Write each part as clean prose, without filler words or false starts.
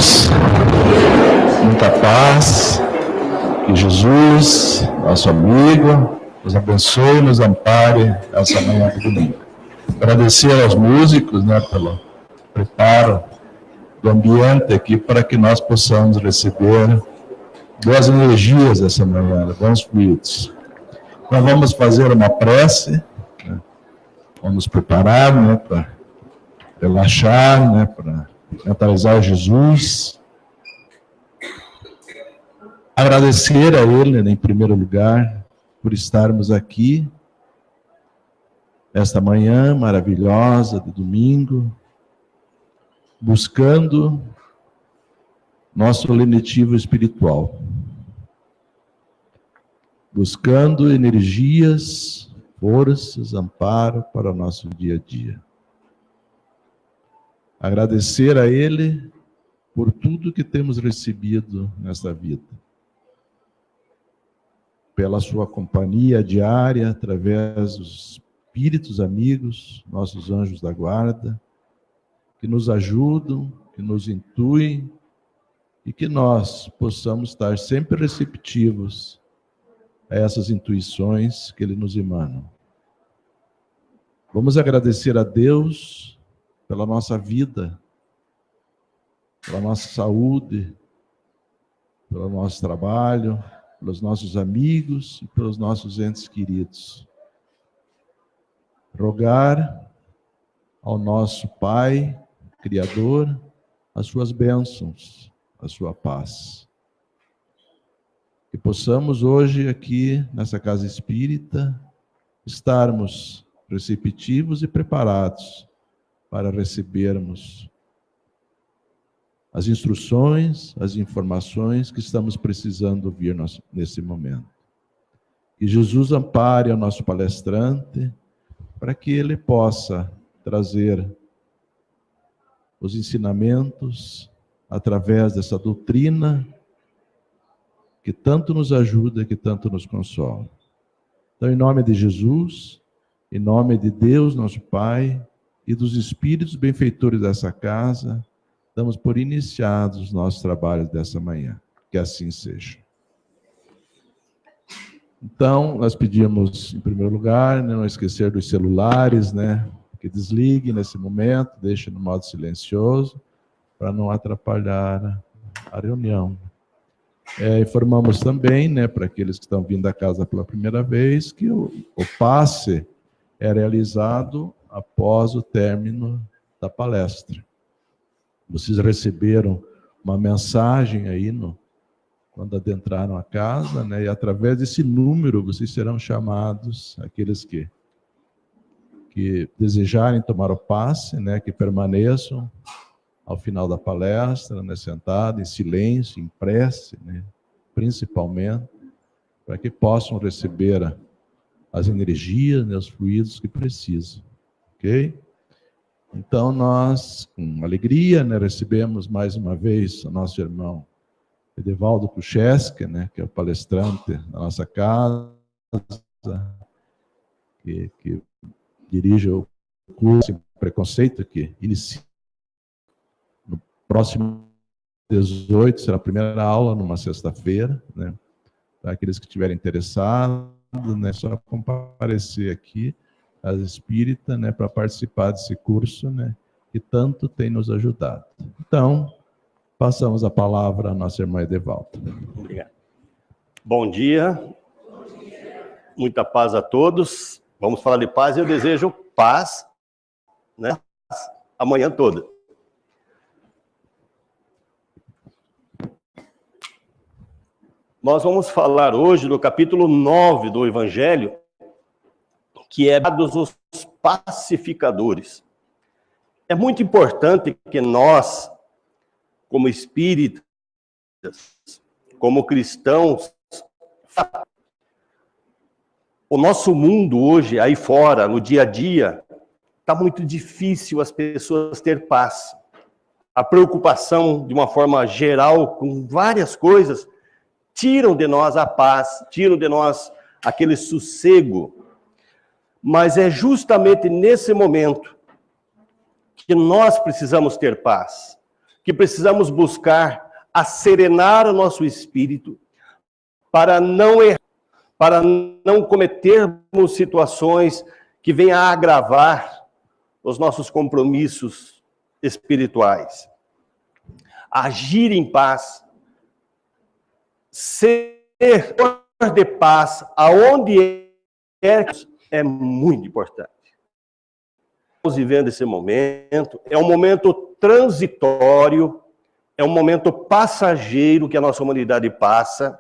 irmãos, muita paz, que Jesus, nosso amigo, nos abençoe e nos ampare essa manhã de domingo. Agradecer aos músicos, né, pelo preparo do ambiente aqui para que nós possamos receber boas energias essa manhã, bons fluidos. Então vamos fazer uma prece, né? Vamos preparar, né, para relaxar, né, para mentalizar Jesus. Agradecer a Ele, né, em primeiro lugar, por estarmos aqui esta manhã maravilhosa de domingo, buscando nosso lenitivo espiritual, buscando energias, forças, amparo para o nosso dia a dia. Agradecer a Ele por tudo que temos recebido nesta vida, pela sua companhia diária, através dos espíritos amigos, nossos anjos da guarda, que nos ajudam, que nos intuem, e que nós possamos estar sempre receptivos a essas intuições que Ele nos emana. Vamos agradecer a Deus pela nossa vida, pela nossa saúde, pelo nosso trabalho, pelos nossos amigos e pelos nossos entes queridos. Rogar ao nosso Pai, Criador, as suas bênçãos, a sua paz. Que possamos hoje aqui, nessa casa espírita, estarmos receptivos e preparados para recebermos as instruções, as informações que estamos precisando ouvir nesse momento. Que Jesus ampare ao nosso palestrante, para que ele possa trazer os ensinamentos através dessa doutrina que tanto nos ajuda, que tanto nos consola. Então, em nome de Jesus, em nome de Deus, nosso Pai, e dos espíritos benfeitores dessa casa, damos por iniciados os nossos trabalhos dessa manhã. Que assim seja. Então, nós pedimos, em primeiro lugar, não esquecer dos celulares, né? Que desliguem nesse momento, deixem no modo silencioso, para não atrapalhar a reunião. Informamos também, né, para aqueles que estão vindo da casa pela primeira vez, que o passe é realizado após o término da palestra. Vocês receberam uma mensagem aí quando adentraram a casa, né? E através desse número vocês serão chamados, aqueles que desejarem tomar o passe, né? Que permaneçam ao final da palestra, né? Sentados em silêncio, em prece, né? Principalmente, para que possam receber as energias, né? Os fluidos que precisam, ok? Então, nós, com alegria, né, recebemos mais uma vez o nosso irmão Edevaldo Kucheski, né, que é o palestrante da nossa casa, que dirige o curso Preconceito, que inicia no próximo 18, será a primeira aula, numa sexta-feira, né, para aqueles que estiverem interessados, né, só comparecer aqui, as espíritas, né, para participar desse curso, né, que tanto tem nos ajudado. Então, passamos a palavra à nossa irmã Edevaldo. Obrigado. Bom dia. Muita paz a todos. Vamos falar de paz. Eu desejo paz, né, a manhã toda. Nós vamos falar hoje do capítulo 9 do Evangelho, que é dados os pacificadores. É muito importante que nós, como espíritas, como cristãos, o nosso mundo hoje, aí fora, no dia a dia, está muito difícil as pessoas ter paz. A preocupação, de uma forma geral, com várias coisas, tiram de nós a paz, tiram de nós aquele sossego. Mas é justamente nesse momento que nós precisamos ter paz. que precisamos buscar serenar o nosso espírito para não errar, para não cometermos situações que venham a agravar os nossos compromissos espirituais. Agir em paz, ser de paz, aonde é muito importante. Estamos vivendo esse momento, é um momento transitório, é um momento passageiro que a nossa humanidade passa,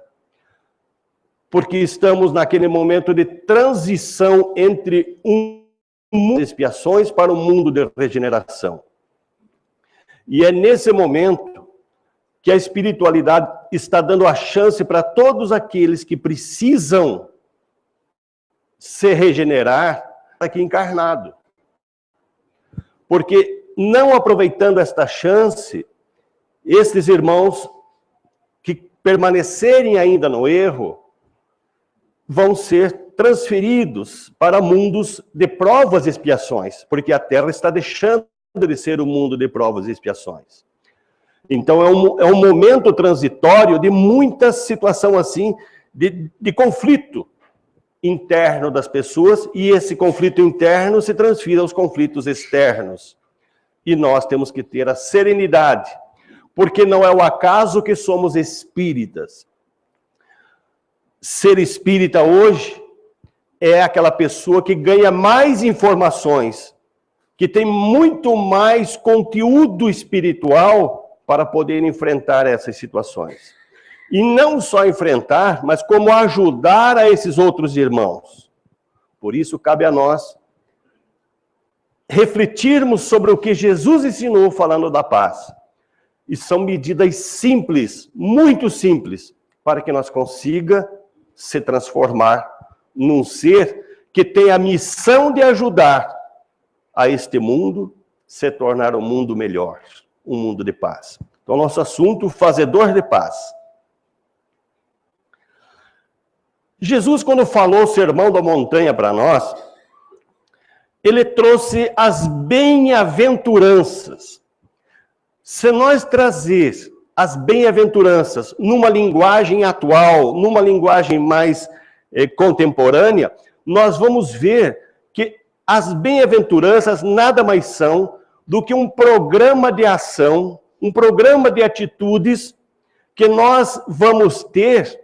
porque estamos naquele momento de transição entre um mundo de expiações para um mundo de regeneração. E é nesse momento que a espiritualidade está dando a chance para todos aqueles que precisam se regenerar aqui encarnado. Porque não aproveitando esta chance, esses irmãos que permanecerem ainda no erro vão ser transferidos para mundos de provas e expiações, porque a Terra está deixando de ser um mundo de provas e expiações. Então é um momento transitório de muita situação assim, de conflito interno das pessoas, e esse conflito interno se transfere aos conflitos externos. E nós temos que ter a serenidade, porque não é o acaso que somos espíritas. Ser espírita hoje é aquela pessoa que ganha mais informações, que tem muito mais conteúdo espiritual para poder enfrentar essas situações. E não só enfrentar, mas como ajudar a esses outros irmãos. Por isso, cabe a nós refletirmos sobre o que Jesus ensinou falando da paz. E são medidas simples, muito simples, para que nós consiga se transformar num ser que tem a missão de ajudar a este mundo se tornar um mundo melhor, um mundo de paz. Então, nosso assunto, fazedor de paz. Jesus, quando falou o Sermão da Montanha para nós, ele trouxe as bem-aventuranças. Se nós trazer as bem-aventuranças numa linguagem atual, numa linguagem mais contemporânea, nós vamos ver que as bem-aventuranças nada mais são do que um programa de ação, um programa de atitudes que nós vamos ter,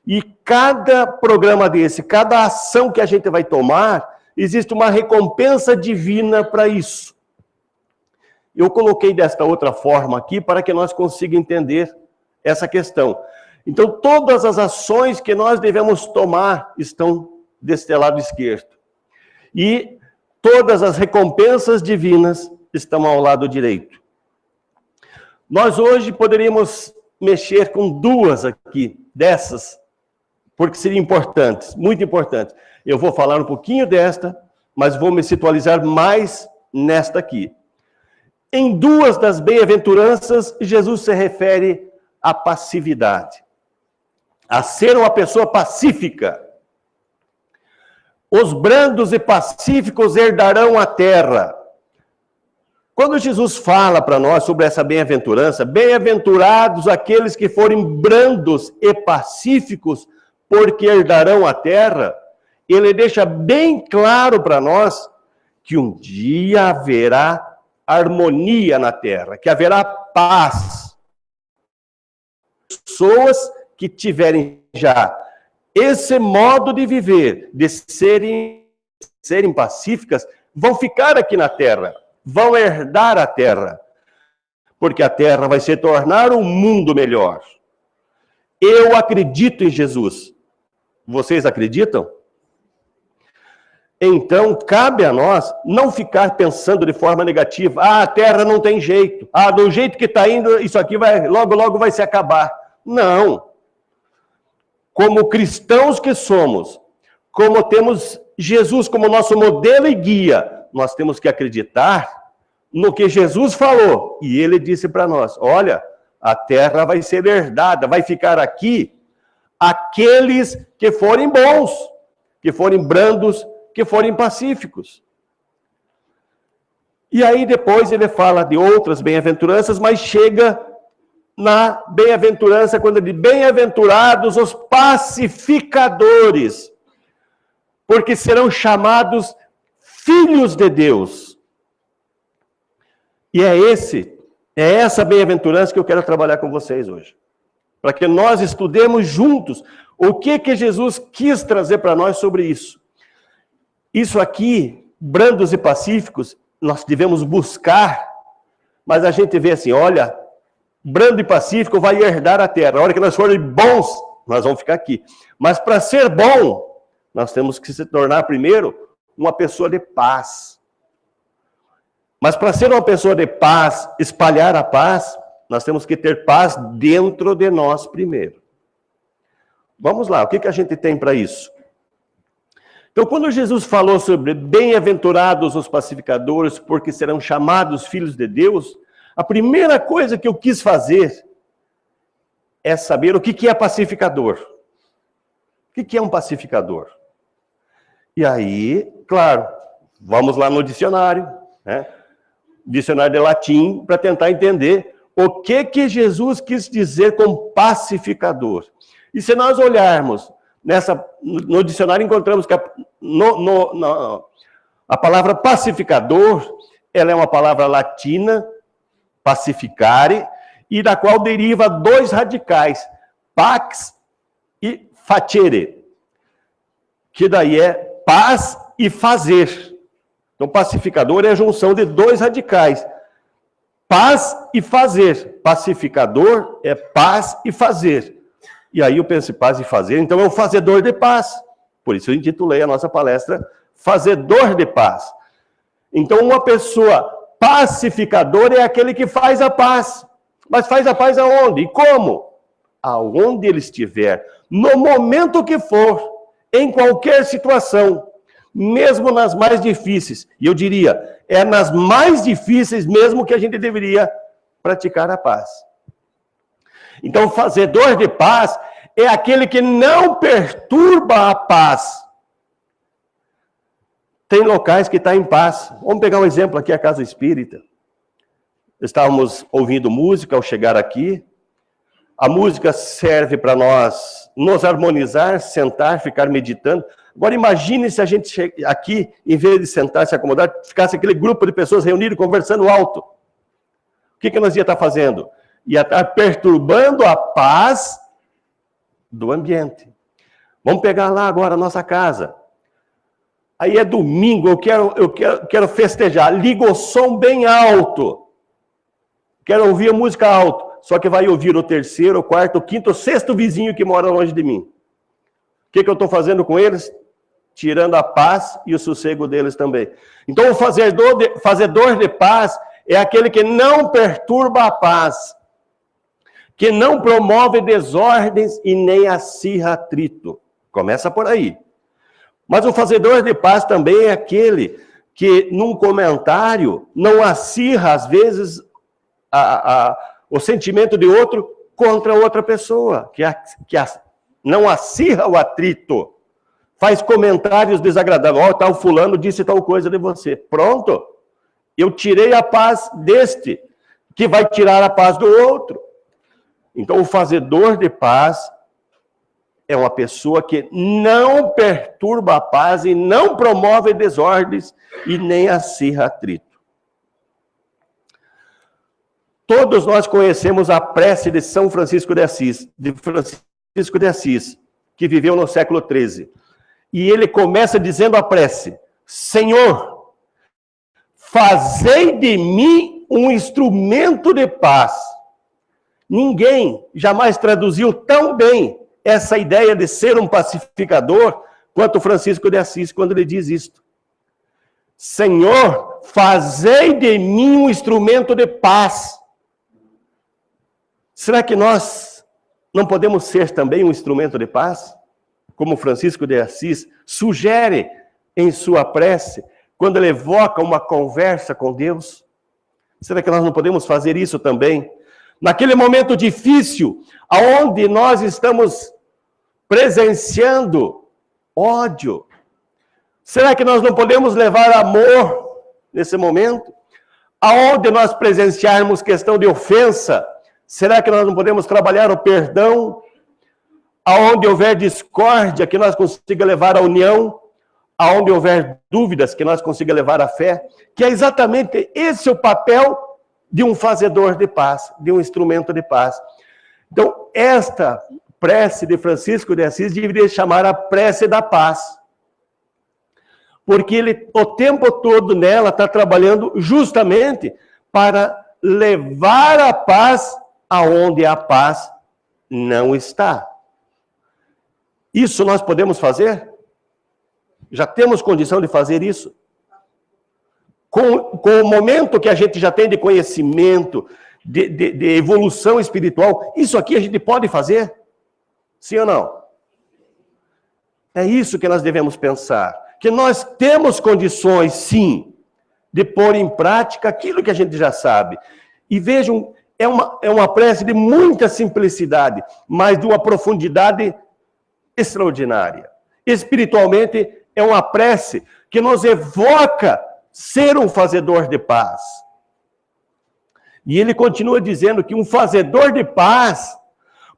e cada programa desse, cada ação que a gente vai tomar, existe uma recompensa divina para isso. Eu coloquei desta outra forma aqui para que nós consigamos entender essa questão. Então, todas as ações que nós devemos tomar estão deste lado esquerdo. E todas as recompensas divinas estão ao lado direito. Nós hoje poderíamos mexer com duas aqui, dessas, porque seriam importantes, muito importantes. Eu vou falar um pouquinho desta, mas vou me situalizar mais nesta aqui. Em duas das bem-aventuranças, Jesus se refere à passividade, a ser uma pessoa pacífica. Os brandos e pacíficos herdarão a terra. Quando Jesus fala para nós sobre essa bem-aventurança, bem-aventurados aqueles que forem brandos e pacíficos, porque herdarão a terra, ele deixa bem claro para nós que um dia haverá harmonia na terra, que haverá paz. Pessoas que tiverem já esse modo de viver, de serem pacíficas, vão ficar aqui na terra, vão herdar a terra, porque a terra vai se tornar um mundo melhor. Eu acredito em Jesus. Vocês acreditam? Então, cabe a nós não ficar pensando de forma negativa. Ah, a terra não tem jeito. Ah, do jeito que está indo, isso aqui vai, logo vai se acabar. Não. Como cristãos que somos, como temos Jesus como nosso modelo e guia, nós temos que acreditar no que Jesus falou. E ele disse para nós, olha, a terra vai ser herdada, vai ficar aqui aqueles que forem bons, que forem brandos, que forem pacíficos. E aí depois ele fala de outras bem-aventuranças, mas chega na bem-aventurança, quando ele diz, bem-aventurados os pacificadores, porque serão chamados filhos de Deus. E é essa bem-aventurança que eu quero trabalhar com vocês hoje. Para que nós estudemos juntos o que Jesus quis trazer para nós sobre isso. Isso aqui, brandos e pacíficos, nós devemos buscar, mas a gente vê assim, olha, brando e pacífico vai herdar a terra. A hora que nós formos bons, nós vamos ficar aqui. Mas para ser bom, nós temos que se tornar primeiro uma pessoa de paz. Mas para ser uma pessoa de paz, espalhar a paz, nós temos que ter paz dentro de nós primeiro. Vamos lá, o que a gente tem para isso? Então, quando Jesus falou sobre bem-aventurados os pacificadores, porque serão chamados filhos de Deus, a primeira coisa que eu quis fazer é saber o que é pacificador. O que é um pacificador? E aí, claro, vamos lá no dicionário, né? Dicionário de latim, para tentar entender o que Jesus quis dizer com pacificador. E se nós olharmos no dicionário, encontramos que a palavra pacificador, ela é uma palavra latina, pacificare, e da qual deriva dois radicais, pax e facere, que daí é paz e fazer. Então, pacificador é a junção de dois radicais, paz e fazer. Pacificador é paz e fazer. E aí eu penso, paz e fazer, então é um fazedor de paz. Por isso eu intitulei a nossa palestra Fazedor de Paz. Então uma pessoa pacificadora é aquele que faz a paz. Mas faz a paz aonde? E como? Aonde ele estiver, no momento que for, em qualquer situação, mesmo nas mais difíceis. E eu diria, é nas mais difíceis mesmo que a gente deveria praticar a paz. Então, fazedor de paz é aquele que não perturba a paz. Tem locais que estão em paz. Vamos pegar um exemplo aqui, a Casa Espírita. Estávamos ouvindo música ao chegar aqui. A música serve para nós nos harmonizar, sentar, ficar meditando. Agora imagine se a gente aqui, em vez de sentar, se acomodar, ficasse aquele grupo de pessoas reunidas conversando alto. O que nós ia estar fazendo? Ia estar perturbando a paz do ambiente. Vamos pegar lá agora a nossa casa. Aí é domingo, eu quero festejar. Liga o som bem alto. Quero ouvir a música alto. Só que vai ouvir o terceiro, o quarto, o quinto, o sexto vizinho que mora longe de mim. O que eu estou fazendo com eles? Tirando a paz e o sossego deles também. Então o fazedor de paz é aquele que não perturba a paz, que não promove desordens e nem acirra atrito. Começa por aí. Mas o fazedor de paz também é aquele que, num comentário, não acirra, às vezes, o sentimento de outro contra outra pessoa, que não acirra o atrito, faz comentários desagradáveis. Ó, tal fulano disse tal coisa de você. Pronto, eu tirei a paz deste, que vai tirar a paz do outro. Então, o fazedor de paz é uma pessoa que não perturba a paz e não promove desordens e nem acirra atrito. Todos nós conhecemos a prece de São Francisco de Assis, que viveu no século XIII. E ele começa dizendo a prece: Senhor, fazei de mim um instrumento de paz. Ninguém jamais traduziu tão bem essa ideia de ser um pacificador quanto Francisco de Assis, quando ele diz isto. Senhor, fazei de mim um instrumento de paz. Será que nós não podemos ser também um instrumento de paz? Como Francisco de Assis sugere em sua prece, quando ele evoca uma conversa com Deus? Será que nós não podemos fazer isso também? Naquele momento difícil, aonde nós estamos presenciando ódio, será que nós não podemos levar amor nesse momento? Aonde nós presenciarmos questão de ofensa, será que nós não podemos trabalhar o perdão? Aonde houver discórdia, que nós consiga levar a união? Aonde houver dúvidas, que nós consiga levar a fé? Que é exatamente esse o papel de um fazedor de paz, de um instrumento de paz. Então, esta prece de Francisco de Assis deveria chamar a prece da paz. Porque ele, o tempo todo nela, está trabalhando justamente para levar a paz aonde a paz não está. Isso nós podemos fazer? Já temos condição de fazer isso? Com o momento que a gente já tem de conhecimento, de evolução espiritual, isso aqui a gente pode fazer? Sim ou não? É isso que nós devemos pensar. Que nós temos condições, sim, de pôr em prática aquilo que a gente já sabe. E vejam, é uma prece de muita simplicidade, mas de uma profundidade extraordinária. Espiritualmente, é uma prece que nos evoca ser um fazedor de paz. E ele continua dizendo que um fazedor de paz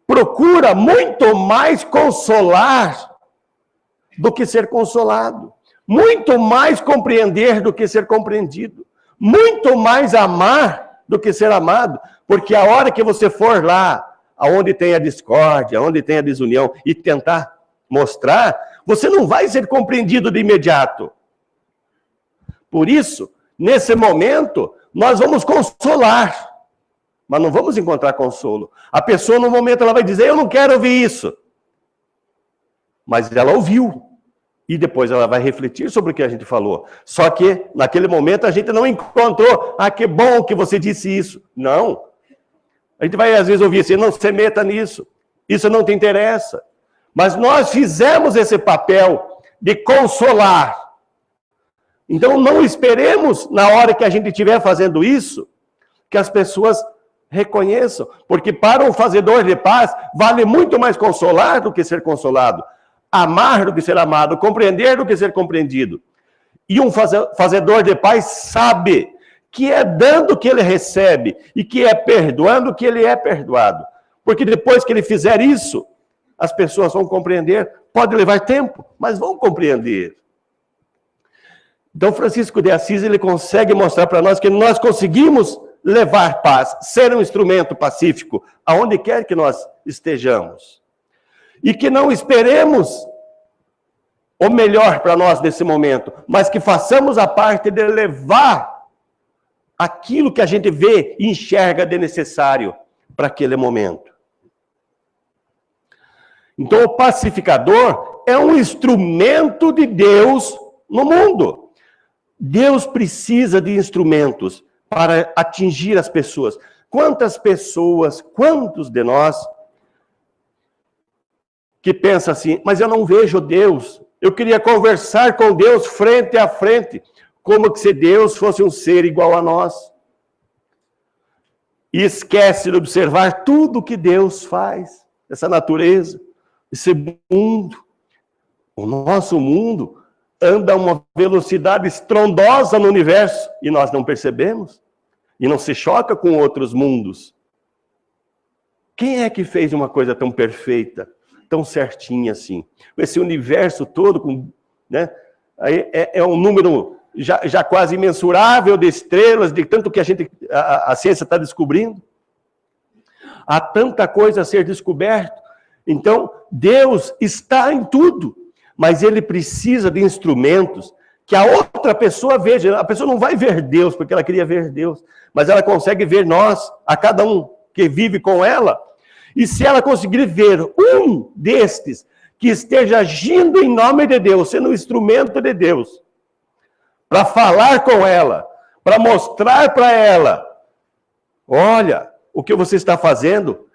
procura muito mais consolar do que ser consolado, muito mais compreender do que ser compreendido, muito mais amar do que ser amado, porque a hora que você for lá, aonde tem a discórdia, aonde tem a desunião, e tentar mostrar, você não vai ser compreendido de imediato. Por isso, nesse momento, nós vamos consolar, mas não vamos encontrar consolo. A pessoa, no momento, ela vai dizer, eu não quero ouvir isso. Mas ela ouviu. E depois ela vai refletir sobre o que a gente falou. Só que, naquele momento, a gente não encontrou, que bom que você disse isso. Não. A gente vai, às vezes, ouvir assim, não se meta nisso. Isso não te interessa. Mas nós fizemos esse papel de consolar. Então, não esperemos, na hora que a gente estiver fazendo isso, que as pessoas reconheçam. Porque para um fazedor de paz, vale muito mais consolar do que ser consolado. Amar do que ser amado, compreender do que ser compreendido. E um fazedor de paz sabe que é dando que ele recebe e que é perdoando que ele é perdoado. Porque depois que ele fizer isso, as pessoas vão compreender. Pode levar tempo, mas vão compreender. Então, Francisco de Assis, ele consegue mostrar para nós que nós conseguimos levar paz, ser um instrumento pacífico, aonde quer que nós estejamos. E que não esperemos o melhor para nós nesse momento, mas que façamos a parte de levar aquilo que a gente vê e enxerga de necessário para aquele momento. Então, o pacificador é um instrumento de Deus no mundo. Deus precisa de instrumentos para atingir as pessoas. Quantas pessoas, quantos de nós que pensa assim, mas eu não vejo Deus, eu queria conversar com Deus frente a frente, como se Deus fosse um ser igual a nós. E esquece de observar tudo que Deus faz, essa natureza, esse mundo. O nosso mundo anda a uma velocidade estrondosa no universo, e nós não percebemos, e não se choca com outros mundos. Quem é que fez uma coisa tão perfeita? Tão certinha assim. Esse universo todo, né, é um número já quase imensurável de estrelas, de tanto que a ciência está descobrindo. Há tanta coisa a ser descoberto. Então, Deus está em tudo, mas ele precisa de instrumentos que a outra pessoa veja. A pessoa não vai ver Deus, porque ela queria ver Deus, mas ela consegue ver nós, a cada um que vive com ela. E se ela conseguir ver um destes que esteja agindo em nome de Deus, sendo um instrumento de Deus, para falar com ela, para mostrar para ela, olha, o que você está fazendo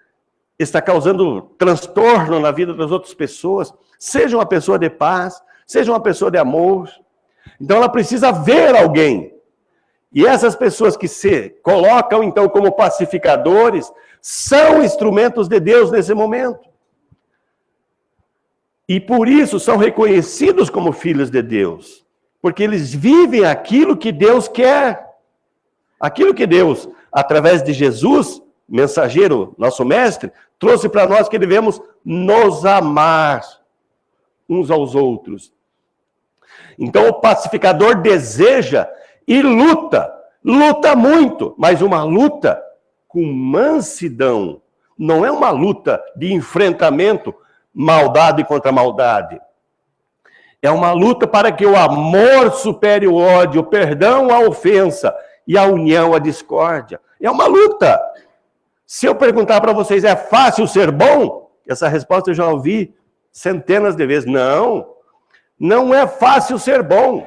está causando transtorno na vida das outras pessoas, seja uma pessoa de paz, seja uma pessoa de amor. Então ela precisa ver alguém. E essas pessoas que se colocam, então, como pacificadores, são instrumentos de Deus nesse momento. E por isso são reconhecidos como filhos de Deus. Porque eles vivem aquilo que Deus quer. Aquilo que Deus, através de Jesus, mensageiro, nosso mestre, trouxe para nós que devemos nos amar uns aos outros. Então o pacificador deseja e luta muito, mas uma luta com mansidão. Não é uma luta de enfrentamento, maldade contra maldade. É uma luta para que o amor supere o ódio, o perdão à ofensa e a união à discórdia. É uma luta. Se eu perguntar para vocês, é fácil ser bom? Essa resposta eu já ouvi centenas de vezes. Não, não é fácil ser bom.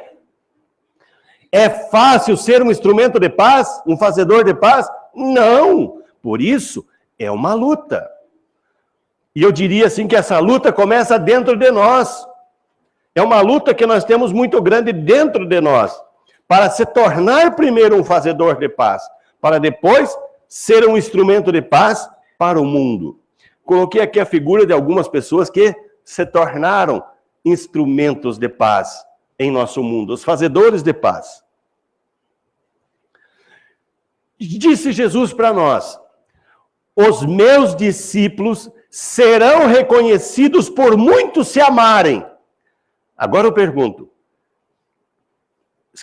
É fácil ser um instrumento de paz? Um fazedor de paz? Não. Por isso, é uma luta. E eu diria assim que essa luta começa dentro de nós. É uma luta que nós temos muito grande dentro de nós, para se tornar primeiro um fazedor de paz, para depois ser um instrumento de paz para o mundo. Coloquei aqui a figura de algumas pessoas que se tornaram instrumentos de paz em nosso mundo, os fazedores de paz. Disse Jesus para nós: os meus discípulos serão reconhecidos por muitos se amarem. Agora eu pergunto,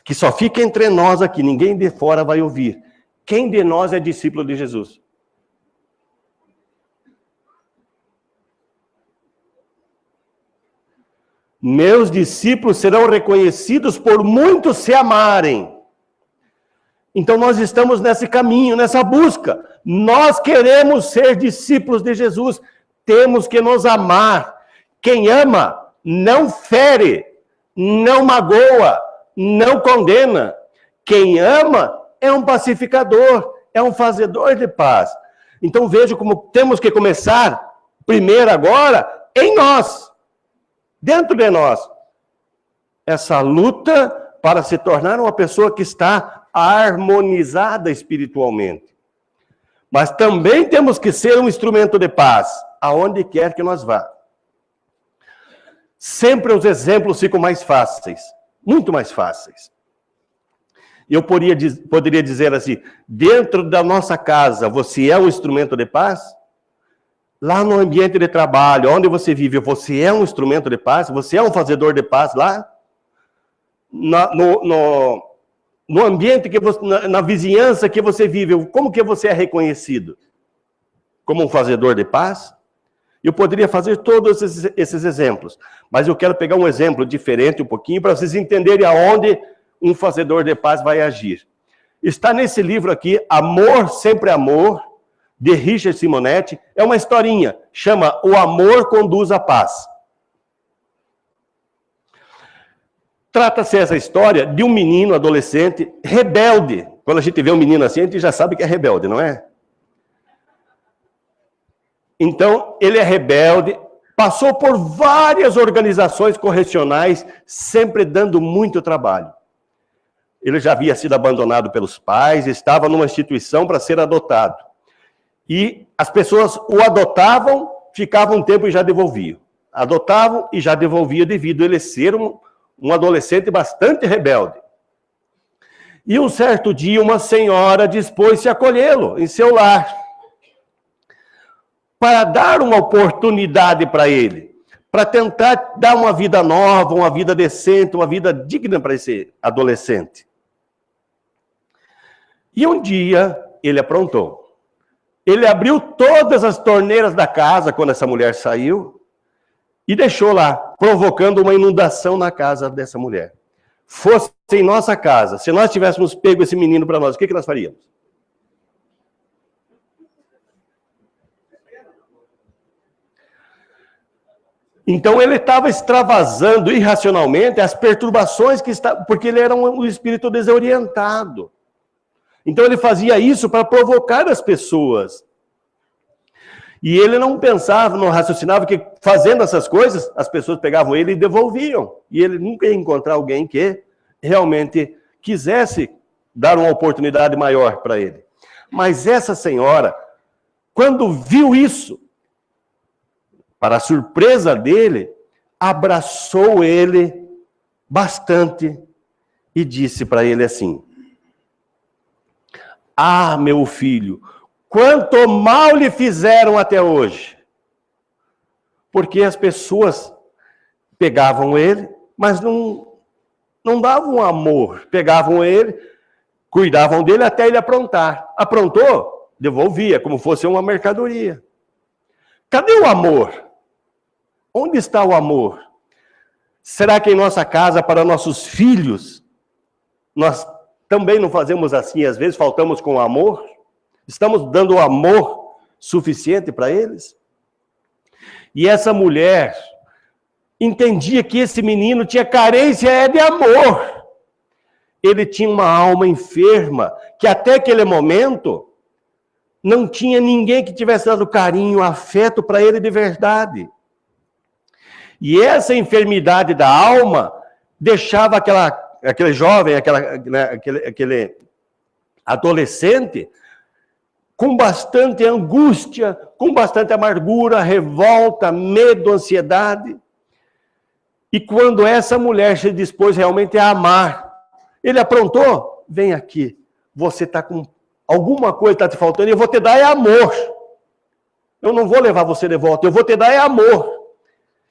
que só fica entre nós aqui, ninguém de fora vai ouvir. Quem de nós é discípulo de Jesus? Meus discípulos serão reconhecidos por muitos se amarem. Então nós estamos nesse caminho, nessa busca. Nós queremos ser discípulos de Jesus. Temos que nos amar. Quem ama não fere, não magoa, não condena. Quem ama é um pacificador, é um fazedor de paz. Então veja como temos que começar, primeiro agora, em nós, dentro de nós. Essa luta para se tornar uma pessoa que está harmonizada espiritualmente. Mas também temos que ser um instrumento de paz, aonde quer que nós vá. Sempre os exemplos ficam mais fáceis, muito mais fáceis. Eu poderia dizer assim, dentro da nossa casa, você é um instrumento de paz? Lá no ambiente de trabalho, onde você vive, você é um instrumento de paz? Você é um fazedor de paz lá? No ambiente, na vizinhança que você vive, como que você é reconhecido? Como um fazedor de paz? Eu poderia fazer todos esses exemplos, mas eu quero pegar um exemplo diferente um pouquinho para vocês entenderem aonde um fazedor de paz vai agir. Está nesse livro aqui, Amor, Sempre Amor, de Richard Simonetti. É uma historinha, chama O Amor Conduz à Paz. Trata-se essa história de um menino adolescente rebelde. Quando a gente vê um menino assim, a gente já sabe que é rebelde, não é? Então, ele é rebelde, passou por várias organizações correcionais, sempre dando muito trabalho. Ele já havia sido abandonado pelos pais, estava numa instituição para ser adotado. E as pessoas o adotavam, ficavam um tempo e já devolviam. Adotavam e já devolviam devido a ele ser um adolescente bastante rebelde. E um certo dia, uma senhora dispôs-se a acolhê-lo em seu lar, para dar uma oportunidade para ele, para tentar dar uma vida nova, uma vida decente, uma vida digna para esse adolescente. E um dia, ele aprontou. Ele abriu todas as torneiras da casa, quando essa mulher saiu, e deixou lá, provocando uma inundação na casa dessa mulher. Fosse em nossa casa, se nós tivéssemos pego esse menino para nós, o que nós faríamos? Então ele estava extravasando irracionalmente as perturbações que estavam, porque ele era um espírito desorientado. Então ele fazia isso para provocar as pessoas. E ele não pensava, não raciocinava que fazendo essas coisas, as pessoas pegavam ele e devolviam. E ele nunca ia encontrar alguém que realmente quisesse dar uma oportunidade maior para ele. Mas essa senhora, quando viu isso, para a surpresa dele, abraçou ele bastante e disse para ele assim: Ah, meu filho, quanto mal lhe fizeram até hoje. Porque as pessoas pegavam ele, mas não davam amor. Pegavam ele, cuidavam dele até ele aprontar. Aprontou, devolvia, como fosse uma mercadoria. Cadê o amor? Onde está o amor? Será que em nossa casa, para nossos filhos, nós também não fazemos assim? Às vezes faltamos com amor? Estamos dando amor suficiente para eles? E essa mulher entendia que esse menino tinha carência de amor. Ele tinha uma alma enferma, que até aquele momento não tinha ninguém que tivesse dado carinho, afeto para ele de verdade. E essa enfermidade da alma deixava aquele jovem, aquele adolescente, com bastante angústia, com bastante amargura, revolta, medo, ansiedade. E quando essa mulher se dispôs realmente a amar, ele aprontou, vem aqui, você está com alguma coisa que está te faltando, e eu vou te dar amor. Eu não vou levar você de volta, eu vou te dar amor.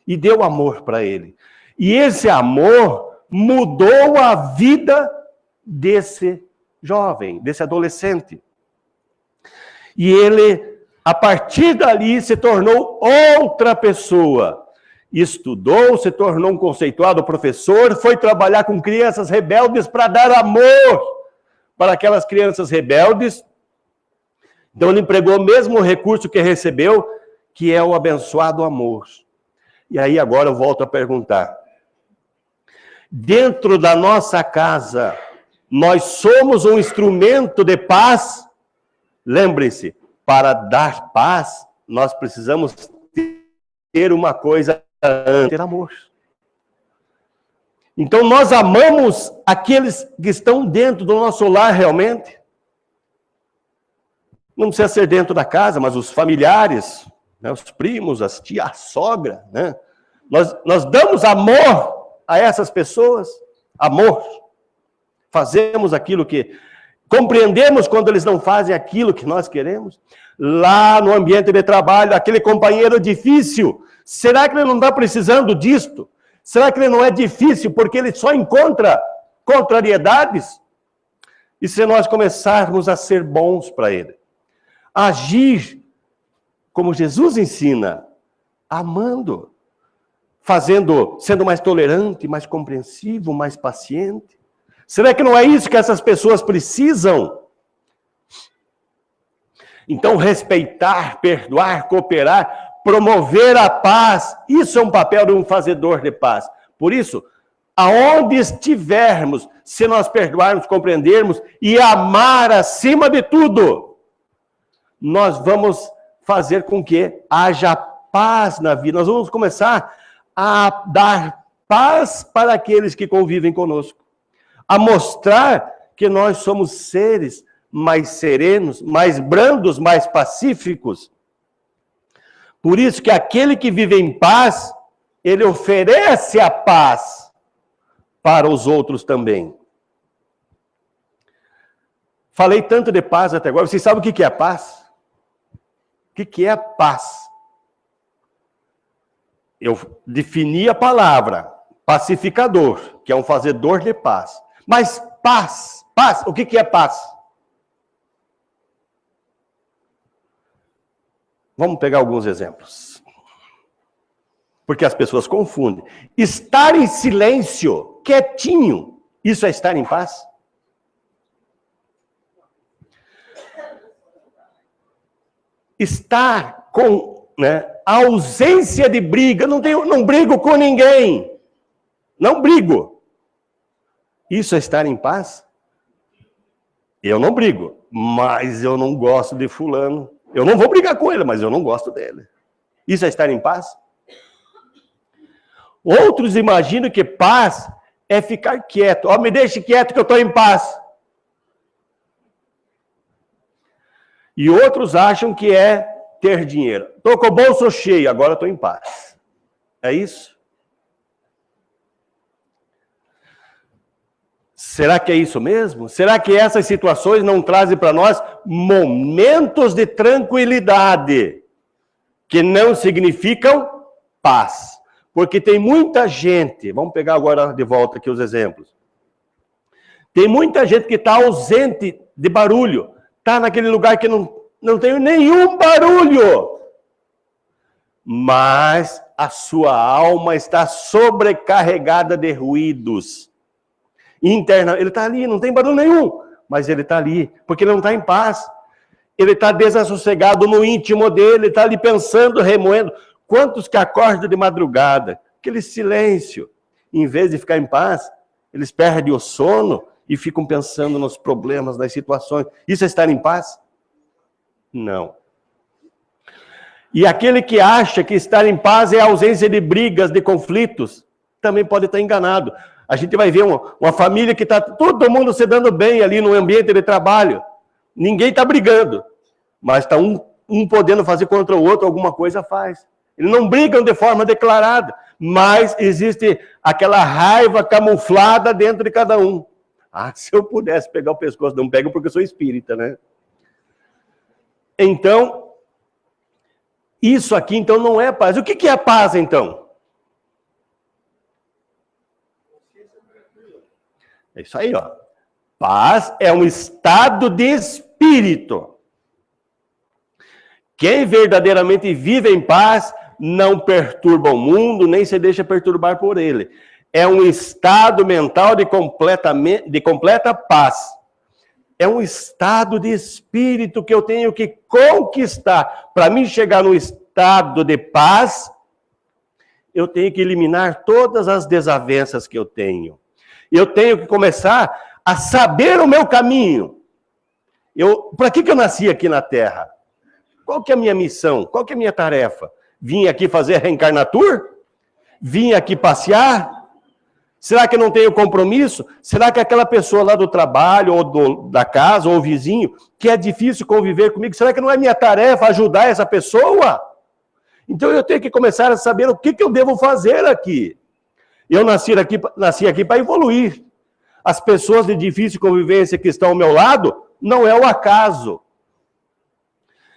E deu amor para ele. E esse amor mudou a vida desse jovem, desse adolescente. E ele, a partir dali, se tornou outra pessoa. Estudou, se tornou um conceituado professor, foi trabalhar com crianças rebeldes para dar amor para aquelas crianças rebeldes. Então ele empregou o mesmo recurso que recebeu, que é o abençoado amor. E aí agora eu volto a perguntar. Dentro da nossa casa, nós somos um instrumento de paz? Lembre-se, para dar paz, nós precisamos ter uma coisa antes, ter amor. Então nós amamos aqueles que estão dentro do nosso lar realmente. Não precisa ser dentro da casa, mas os familiares, né, os primos, as tias, a sogra, né? Nós damos amor a essas pessoas, amor. Fazemos aquilo que... Compreendemos quando eles não fazem aquilo que nós queremos. Lá no ambiente de trabalho, aquele companheiro difícil, será que ele não está precisando disto? Será que ele não é difícil porque ele só encontra contrariedades? E se nós começarmos a ser bons para ele? Agir como Jesus ensina, amando, sendo mais tolerante, mais compreensivo, mais paciente. Será que não é isso que essas pessoas precisam? Então, respeitar, perdoar, cooperar, promover a paz, isso é um papel de um fazedor de paz. Por isso, aonde estivermos, se nós perdoarmos, compreendermos e amar acima de tudo, nós vamos fazer com que haja paz na vida. Nós vamos começar a dar paz para aqueles que convivem conosco. A mostrar que nós somos seres mais serenos, mais brandos, mais pacíficos. Por isso que aquele que vive em paz, ele oferece a paz para os outros também. Falei tanto de paz até agora. Vocês sabem o que é a paz? O que é a paz? Eu defini a palavra pacificador, que é um fazedor de paz. Mas paz, o que é paz? Vamos pegar alguns exemplos. Porque as pessoas confundem. Estar em silêncio, quietinho, isso é estar em paz? Estar com, a ausência de briga, não brigo com ninguém. Não brigo. Isso é estar em paz? Eu não brigo, mas eu não gosto de fulano. Eu não vou brigar com ele, mas eu não gosto dele. Isso é estar em paz? Outros imaginam que paz é ficar quieto. Ó, me deixe quieto que eu estou em paz. E outros acham que é ter dinheiro. Estou com o bolso cheio, agora estou em paz. É isso? Será que é isso mesmo? Será que essas situações não trazem para nós momentos de tranquilidade, que não significam paz? Porque tem muita gente, vamos pegar agora de volta aqui os exemplos. Tem muita gente que está ausente de barulho, está naquele lugar que não tem nenhum barulho, mas a sua alma está sobrecarregada de ruídos. Interna, ele está ali, não tem barulho nenhum, mas ele está ali, porque ele não está em paz. Ele está desassossegado no íntimo dele, está ali pensando, remoendo. Quantos que acordam de madrugada, aquele silêncio, em vez de ficar em paz, eles perdem o sono e ficam pensando nos problemas, nas situações. Isso é estar em paz? Não. E aquele que acha que estar em paz é a ausência de brigas, de conflitos, também pode estar enganado. A gente vai ver uma família que está todo mundo se dando bem ali no ambiente de trabalho. Ninguém está brigando, mas está um podendo fazer contra o outro, alguma coisa faz. Eles não brigam de forma declarada, mas existe aquela raiva camuflada dentro de cada um. Ah, se eu pudesse pegar o pescoço, não pego porque eu sou espírita, né? Então, isso aqui então não é paz. O que é paz então? É isso aí, ó. Paz é um estado de espírito. Quem verdadeiramente vive em paz não perturba o mundo, nem se deixa perturbar por ele. É um estado mental de completa paz. É um estado de espírito que eu tenho que conquistar. Para mim chegar no estado de paz, eu tenho que eliminar todas as desavenças que eu tenho. Eu tenho que começar a saber o meu caminho. Para que eu nasci aqui na Terra? Qual que é a minha missão? Qual que é a minha tarefa? Vim aqui fazer reencarnatur? Vim aqui passear? Será que eu não tenho compromisso? Será que aquela pessoa lá do trabalho, ou da casa, ou o vizinho, que é difícil conviver comigo, será que não é minha tarefa ajudar essa pessoa? Então eu tenho que começar a saber o que eu devo fazer aqui. Eu nasci aqui para evoluir. As pessoas de difícil convivência que estão ao meu lado, não é o acaso.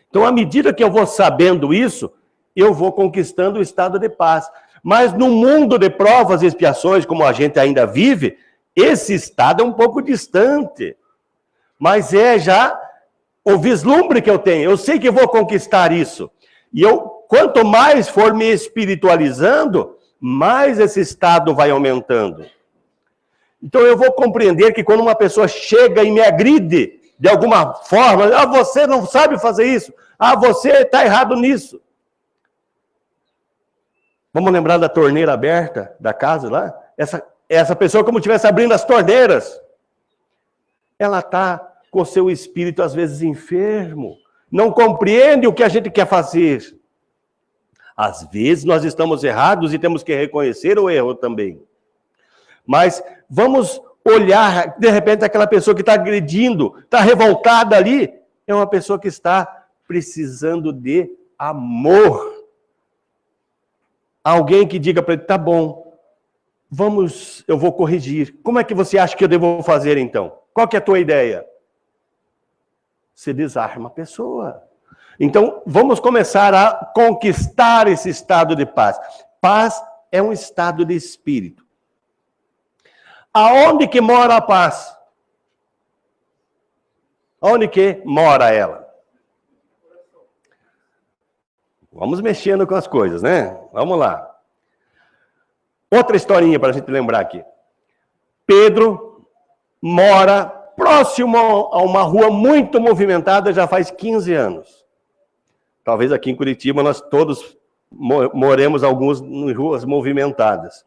Então, à medida que eu vou sabendo isso, eu vou conquistando o estado de paz. Mas no mundo de provas e expiações, como a gente ainda vive, esse estado é um pouco distante. Mas é já o vislumbre que eu tenho. Eu sei que vou conquistar isso. E quanto mais for me espiritualizando, mais esse estado vai aumentando. Então eu vou compreender que quando uma pessoa chega e me agride de alguma forma, você não sabe fazer isso, você está errado nisso. Vamos lembrar da torneira aberta da casa lá? Essa pessoa, como se estivesse abrindo as torneiras, ela está com seu espírito às vezes enfermo, não compreende o que a gente quer fazer. Às vezes nós estamos errados e temos que reconhecer o erro também. Mas vamos olhar, de repente, aquela pessoa que está agredindo, está revoltada ali, é uma pessoa que está precisando de amor. Alguém que diga para ele, tá bom, eu vou corrigir. Como é que você acha que eu devo fazer então? Qual que é a tua ideia? Você desarma a pessoa. Então, vamos começar a conquistar esse estado de paz. Paz é um estado de espírito. Aonde que mora a paz? Onde que mora ela? Vamos mexendo com as coisas, né? Vamos lá. Outra historinha para a gente lembrar aqui. Pedro mora próximo a uma rua muito movimentada já faz 15 anos. Talvez aqui em Curitiba nós todos moremos alguns em ruas movimentadas.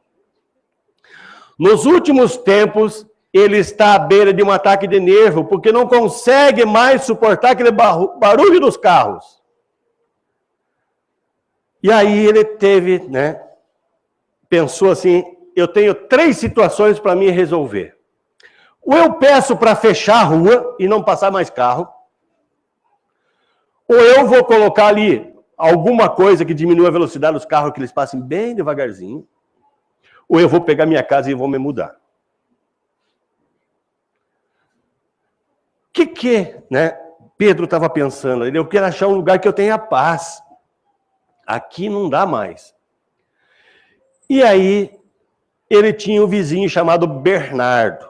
Nos últimos tempos, ele está à beira de um ataque de nervo, porque não consegue mais suportar aquele barulho dos carros. E aí ele pensou assim, eu tenho 3 situações para mim resolver. Ou eu peço para fechar a rua e não passar mais carro, ou eu vou colocar ali alguma coisa que diminua a velocidade dos carros, que eles passem bem devagarzinho, ou eu vou pegar minha casa e vou me mudar. né, Pedro estava pensando? Eu quero achar um lugar que eu tenha paz. Aqui não dá mais. E aí, ele tinha um vizinho chamado Bernardo.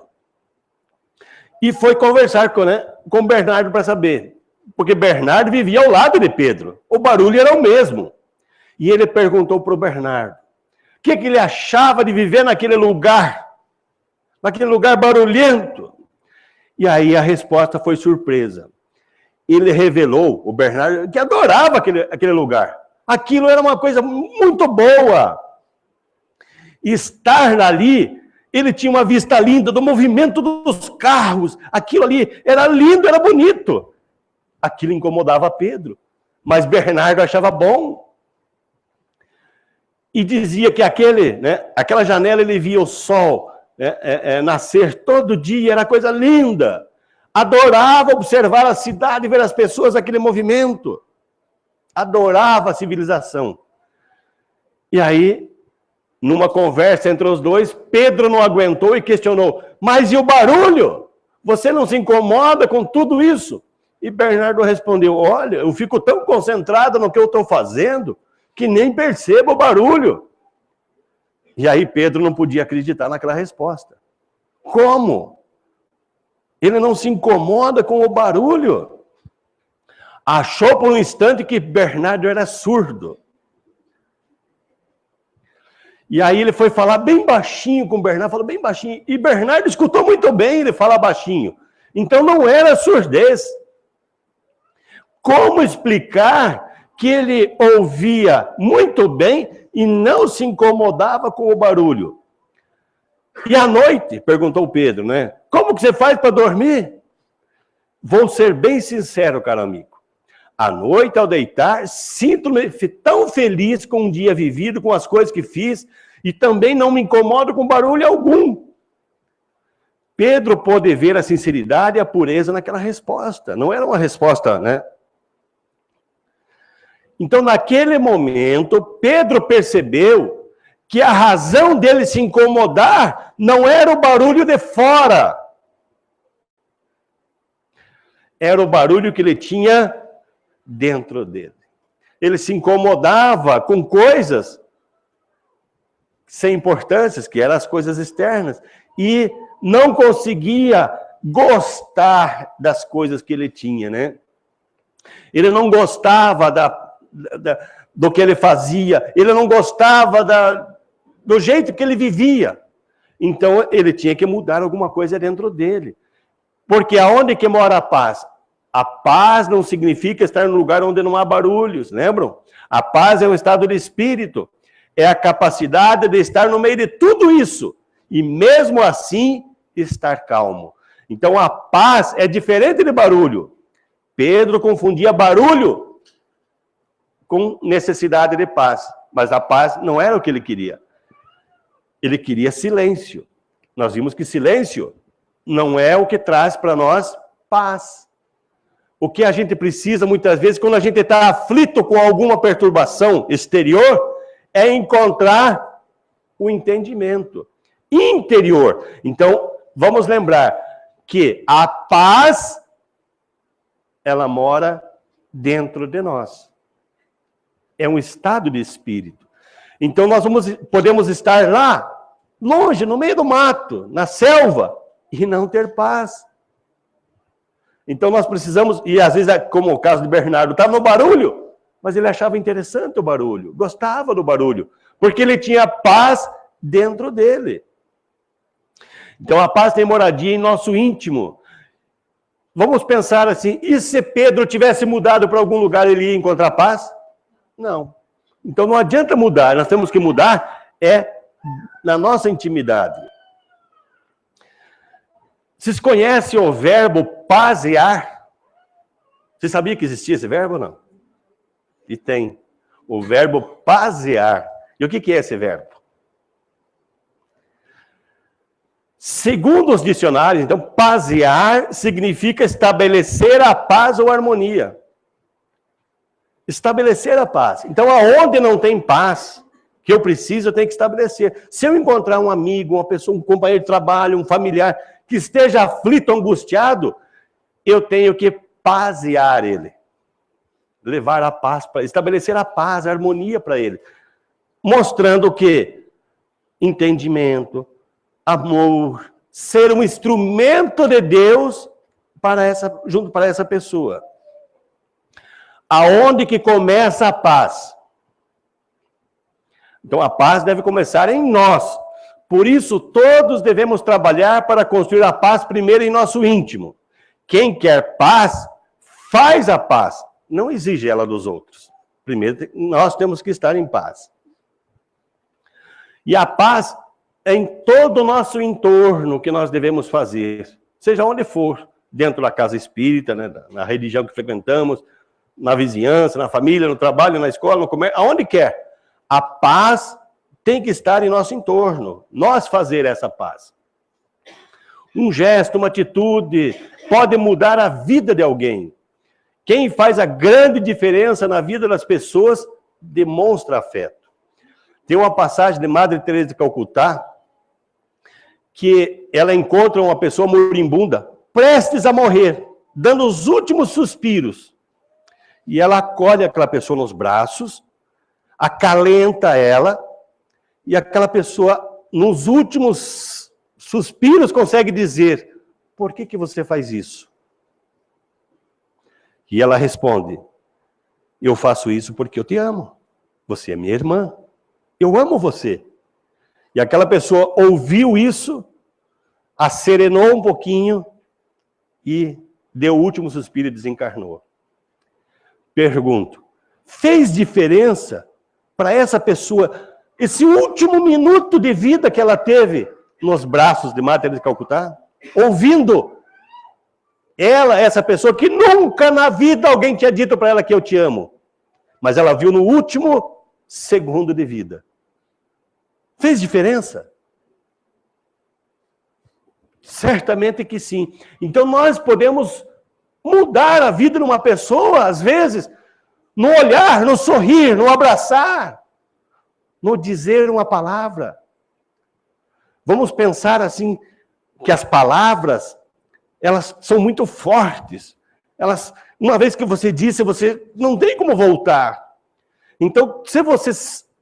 E foi conversar com Bernardo para saber. Porque Bernardo vivia ao lado de Pedro. O barulho era o mesmo. E ele perguntou para o Bernardo o que ele achava de viver naquele lugar barulhento. E aí a resposta foi surpresa. Ele revelou, o Bernardo, que adorava aquele lugar. Aquilo era uma coisa muito boa. Estar ali, ele tinha uma vista linda do movimento dos carros. Aquilo ali era lindo, era bonito. Aquilo incomodava Pedro, mas Bernardo achava bom. E dizia que aquela janela ele via o sol nascer todo dia, era coisa linda. Adorava observar a cidade, ver as pessoas, aquele movimento. Adorava a civilização. E aí, numa conversa entre os dois, Pedro não aguentou e questionou: mas e o barulho? Você não se incomoda com tudo isso? E Bernardo respondeu: olha, eu fico tão concentrado no que eu estou fazendo que nem percebo o barulho. E aí Pedro não podia acreditar naquela resposta. Como? Ele não se incomoda com o barulho? Achou por um instante que Bernardo era surdo. E aí ele foi falar bem baixinho com Bernardo, falou bem baixinho. E Bernardo escutou muito bem ele falar baixinho. Então não era surdez. Como explicar que ele ouvia muito bem e não se incomodava com o barulho? E à noite, perguntou Pedro, né? Como que você faz para dormir? Vou ser bem sincero, caro amigo. À noite, ao deitar, sinto-me tão feliz com um dia vivido, com as coisas que fiz, e também não me incomodo com barulho algum. Pedro pôde ver a sinceridade e a pureza naquela resposta. Não era uma resposta, né? Então, naquele momento, Pedro percebeu que a razão dele se incomodar não era o barulho de fora. Era o barulho que ele tinha dentro dele. Ele se incomodava com coisas sem importância, que eram as coisas externas, e não conseguia gostar das coisas que ele tinha, né? Ele não gostava do que ele fazia, ele não gostava do jeito que ele vivia. Então, ele tinha que mudar alguma coisa dentro dele. Porque aonde que mora a paz? A paz não significa estar num lugar onde não há barulhos, lembram? A paz é um estado de espírito, é a capacidade de estar no meio de tudo isso, e mesmo assim, estar calmo. Então, a paz é diferente de barulho. Pedro confundia barulho com necessidade de paz, mas a paz não era o que ele queria. Ele queria silêncio. Nós vimos que silêncio não é o que traz para nós paz. O que a gente precisa, muitas vezes, quando a gente está aflito com alguma perturbação exterior, é encontrar o entendimento interior. Então, vamos lembrar que a paz, ela mora dentro de nós. É um estado de espírito. Então, nós podemos estar lá, longe, no meio do mato, na selva, e não ter paz. Então, nós precisamos, e às vezes, como o caso de Bernardo, estava no barulho, mas ele achava interessante o barulho, gostava do barulho, porque ele tinha paz dentro dele. Então, a paz tem moradia em nosso íntimo. Vamos pensar assim, e se Pedro tivesse mudado para algum lugar, ele ia encontrar paz? Não. Então não adianta mudar, nós temos que mudar na nossa intimidade. Vocês conhecem o verbo pasear? Você sabia que existia esse verbo ou não? E tem. O verbo pasear. E o que é esse verbo? Segundo os dicionários, então, pasear significa estabelecer a paz ou harmonia. Estabelecer a paz. Então, aonde não tem paz, que eu preciso, eu tenho que estabelecer. Se eu encontrar um amigo, uma pessoa, um companheiro de trabalho, um familiar, que esteja aflito, angustiado, eu tenho que pazear ele. Levar a paz para ele, estabelecer a paz, a harmonia para ele. Mostrando o quê? Entendimento, amor, ser um instrumento de Deus junto para essa pessoa. Aonde que começa a paz? Então a paz deve começar em nós. Por isso todos devemos trabalhar para construir a paz primeiro em nosso íntimo. Quem quer paz, faz a paz. Não exige ela dos outros. Primeiro nós temos que estar em paz. E a paz é em todo o nosso entorno que nós devemos fazer, seja onde for, dentro da casa espírita, né, na religião que frequentamos, na vizinhança, na família, no trabalho, na escola, no comércio, aonde quer. A paz tem que estar em nosso entorno, nós fazer essa paz. Um gesto, uma atitude pode mudar a vida de alguém. Quem faz a grande diferença na vida das pessoas demonstra afeto. Tem uma passagem de Madre Teresa de Calcutá, que ela encontra uma pessoa moribunda, prestes a morrer, dando os últimos suspiros. E ela acolhe aquela pessoa nos braços, acalenta ela, e aquela pessoa, nos últimos suspiros, consegue dizer: por que você faz isso? E ela responde: eu faço isso porque eu te amo. Você é minha irmã. Eu amo você. E aquela pessoa ouviu isso, acerenou um pouquinho e deu o último suspiro e desencarnou. Pergunto, fez diferença para essa pessoa esse último minuto de vida que ela teve nos braços de Madre Teresa de Calcutá? Ouvindo ela, essa pessoa que nunca na vida alguém tinha dito para ela que eu te amo. Mas ela viu no último segundo de vida. Fez diferença? Certamente que sim. Então nós podemos mudar a vida de uma pessoa, às vezes, no olhar, no sorrir, no abraçar, no dizer uma palavra. Vamos pensar assim, que as palavras, elas são muito fortes. Elas, uma vez que você disse, você não tem como voltar. Então, se você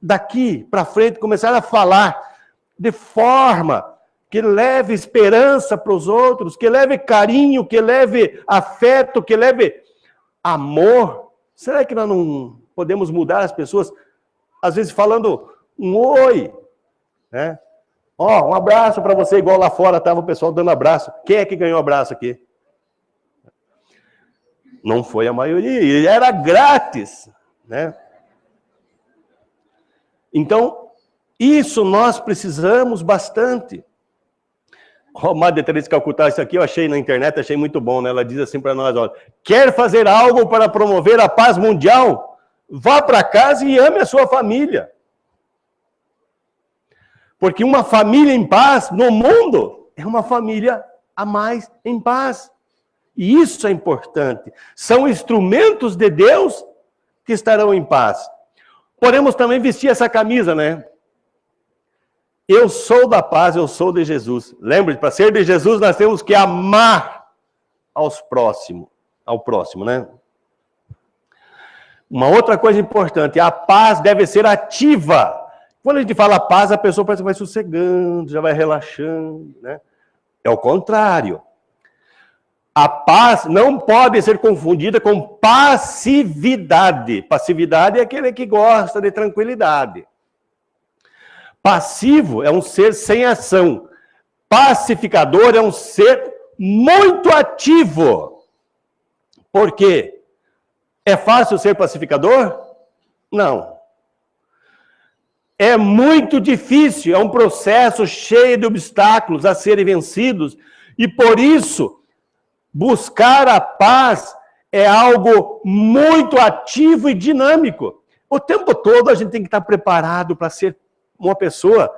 daqui para frente começar a falar de forma que leve esperança para os outros, que leve carinho, que leve afeto, que leve amor, será que nós não podemos mudar as pessoas, às vezes falando um oi, né? Ó, um abraço para você, igual lá fora estava o pessoal dando abraço. Quem é que ganhou abraço aqui? Não foi a maioria, e era grátis, né? Então, isso nós precisamos bastante. A Madre Teresa de Calcutá, isso aqui eu achei na internet, achei muito bom, né? Ela diz assim para nós, olha, quer fazer algo para promover a paz mundial? Vá para casa e ame a sua família. Porque uma família em paz no mundo é uma família a mais em paz. E isso é importante. São instrumentos de Deus que estarão em paz. Podemos também vestir essa camisa, né? Eu sou da paz, eu sou de Jesus. Lembre, para ser de Jesus, nós temos que amar ao próximo, né? Uma outra coisa importante, a paz deve ser ativa. Quando a gente fala paz, a pessoa parece que vai sossegando, já vai relaxando, né? É o contrário. A paz não pode ser confundida com passividade. Passividade é aquele que gosta de tranquilidade. Passivo é um ser sem ação. Pacificador é um ser muito ativo. Por quê? É fácil ser pacificador? Não. É muito difícil, é um processo cheio de obstáculos a serem vencidos. E por isso, buscar a paz é algo muito ativo e dinâmico. O tempo todo a gente tem que estar preparado para ser uma pessoa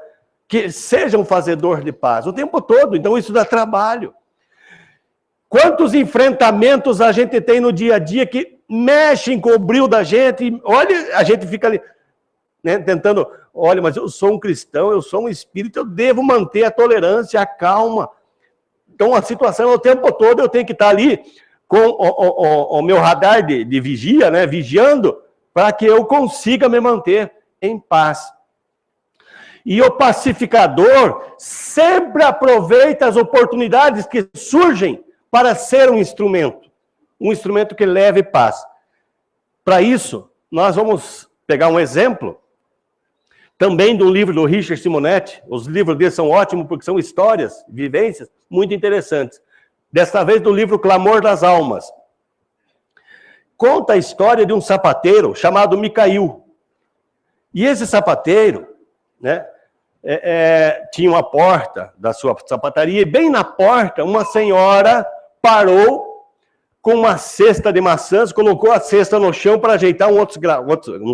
que seja um fazedor de paz. O tempo todo. Então isso dá trabalho. Quantos enfrentamentos a gente tem no dia a dia que mexem com o brilho da gente. Olha, a gente fica ali, né, tentando, olha, mas eu sou um cristão, eu sou um espírito, eu devo manter a tolerância, a calma. Então a situação o tempo todo eu tenho que estar ali com o meu radar de vigia, né, vigiando, para que eu consiga me manter em paz. E o pacificador sempre aproveita as oportunidades que surgem para ser um instrumento que leve paz. Para isso, nós vamos pegar um exemplo, também do livro do Richard Simonetti. Os livros dele são ótimos porque são histórias, vivências muito interessantes. Desta vez do livro Clamor das Almas. Conta a história de um sapateiro chamado Micail. E esse sapateiro, né, tinha uma porta da sua sapataria, e bem na porta uma senhora parou com uma cesta de maçãs, colocou a cesta no chão para ajeitar uns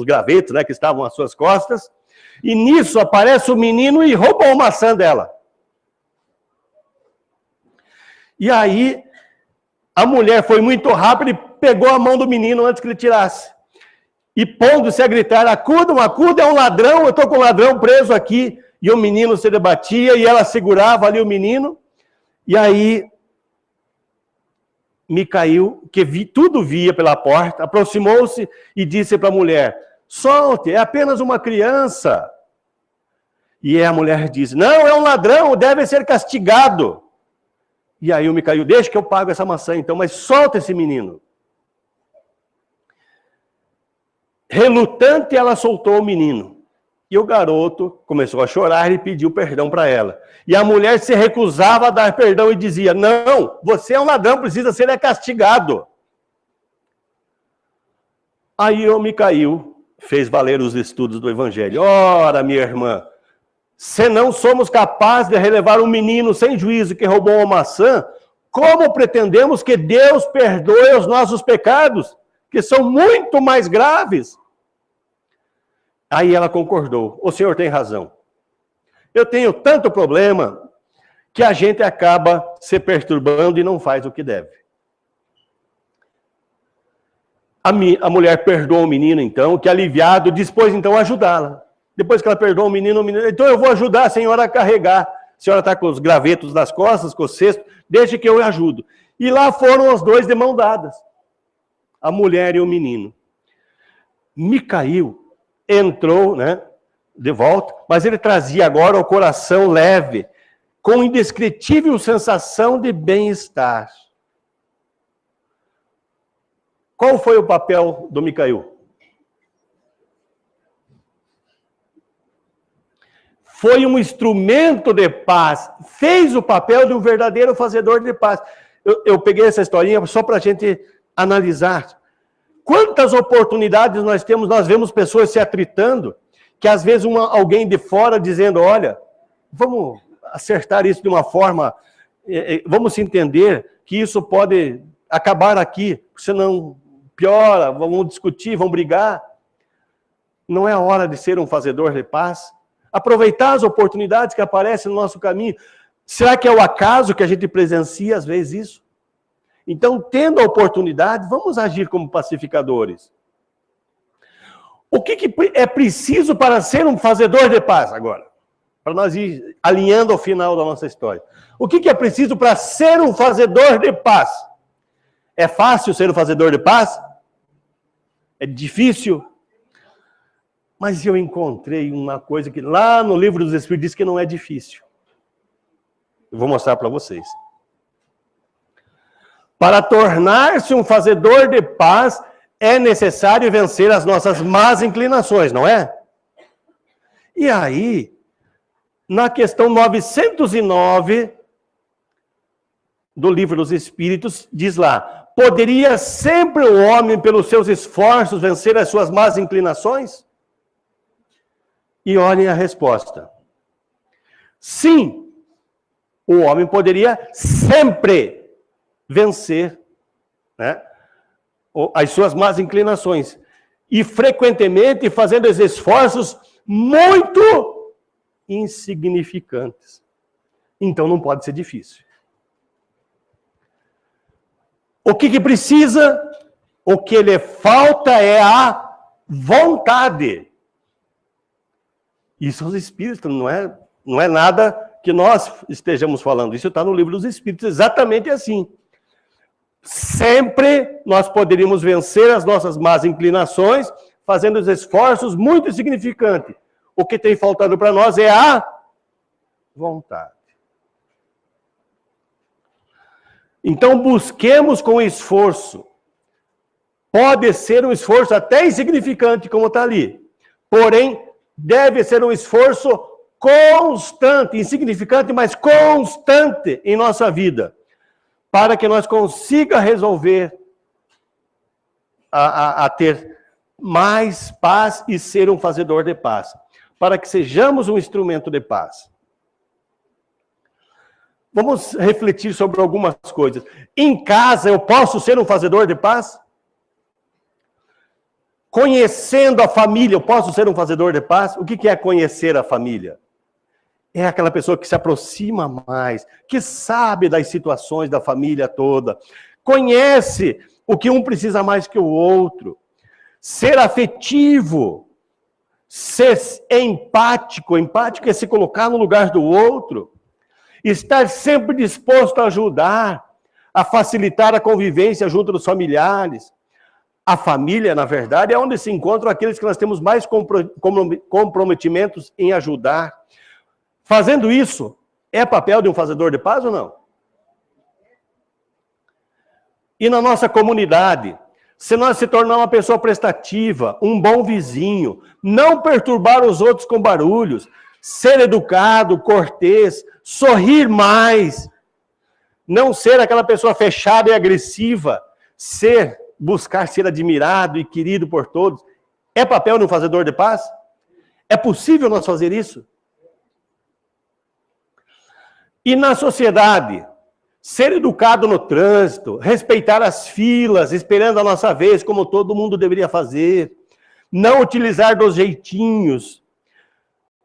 gravetos, né, que estavam às suas costas, e nisso aparece o menino e roubou a maçã dela. E aí, a mulher foi muito rápida e pegou a mão do menino antes que ele tirasse. E pondo-se a gritar, acudam, é um ladrão, eu estou com um ladrão preso aqui. E o menino se debatia e ela segurava ali o menino. E aí, Micail, que tudo via pela porta, aproximou-se e disse para a mulher, solte, é apenas uma criança. E a mulher disse, não, é um ladrão, deve ser castigado. E aí o Micail, deixa que eu pago essa maçã então, mas solta esse menino. Relutante, ela soltou o menino. E o garoto começou a chorar e pediu perdão para ela. E a mulher se recusava a dar perdão e dizia, não, você é um ladrão, precisa ser castigado. Aí o Micail fez valer os estudos do Evangelho. Ora, minha irmã, se não somos capazes de relevar um menino sem juízo que roubou uma maçã, como pretendemos que Deus perdoe os nossos pecados, que são muito mais graves? Aí ela concordou, o senhor tem razão. Eu tenho tanto problema que a gente acaba se perturbando e não faz o que deve. A mulher perdoou o menino então, que aliviado, dispôs então a ajudá-la. Depois que ela perdoou o menino, então eu vou ajudar a senhora a carregar. A senhora está com os gravetos nas costas, com o cesto, deixe que eu ajudo. E lá foram os dois de mão dadas, a mulher e o menino. Micail entrou, né, de volta, mas ele trazia agora o coração leve, com indescritível sensação de bem-estar. Qual foi o papel do Micail? Foi um instrumento de paz, fez o papel de um verdadeiro fazedor de paz. Eu peguei essa historinha só para a gente analisar. Quantas oportunidades nós temos, nós vemos pessoas se atritando, que às vezes alguém de fora dizendo, olha, vamos acertar isso de uma forma, vamos entender que isso pode acabar aqui, senão piora, vamos discutir, vamos brigar. Não é a hora de ser um fazedor de paz? Aproveitar as oportunidades que aparecem no nosso caminho. Será que é o acaso que a gente presencia às vezes isso? Então, tendo a oportunidade, vamos agir como pacificadores. O que é preciso para ser um fazedor de paz agora? Para nós ir alinhando ao final da nossa história. O que é preciso para ser um fazedor de paz? É fácil ser um fazedor de paz? É difícil? Mas eu encontrei uma coisa que lá no Livro dos Espíritos diz que não é difícil. Eu vou mostrar para vocês. Para tornar-se um fazedor de paz, é necessário vencer as nossas más inclinações, não é? E aí, na questão 909 do Livro dos Espíritos, diz lá, poderia sempre o homem, pelos seus esforços, vencer as suas más inclinações? E olhem a resposta. Sim, o homem poderia sempre vencer, né, as suas más inclinações. E frequentemente fazendo esses esforços muito insignificantes. Então não pode ser difícil. O que precisa? O que lhe falta é a vontade. Isso os Espíritos, não é nada que nós estejamos falando. Isso está no Livro dos Espíritos, exatamente assim. Sempre nós poderíamos vencer as nossas más inclinações fazendo os esforços muito significantes. O que tem faltado para nós é a vontade. Então, busquemos com esforço. Pode ser um esforço até insignificante, como está ali. Porém, deve ser um esforço constante, insignificante, mas constante em nossa vida, para que nós consiga resolver a ter mais paz e ser um fazedor de paz, para que sejamos um instrumento de paz. Vamos refletir sobre algumas coisas. Em casa, eu posso ser um fazedor de paz? Conhecendo a família, eu posso ser um fazedor de paz? O que é conhecer a família? É aquela pessoa que se aproxima mais, que sabe das situações da família toda, conhece o que um precisa mais que o outro. Ser afetivo, ser empático. Empático é se colocar no lugar do outro. Estar sempre disposto a ajudar, a facilitar a convivência junto dos familiares. A família, na verdade, é onde se encontram aqueles que nós temos mais comprometimentos em ajudar. Fazendo isso, é papel de um fazedor de paz ou não? E na nossa comunidade, se nós se tornar uma pessoa prestativa, um bom vizinho, não perturbar os outros com barulhos, ser educado, cortês, sorrir mais, não ser aquela pessoa fechada e agressiva, buscar ser admirado e querido por todos, é papel de um fazedor de paz? É possível nós fazer isso? E na sociedade, ser educado no trânsito, respeitar as filas, esperando a nossa vez, como todo mundo deveria fazer, não utilizar dos jeitinhos,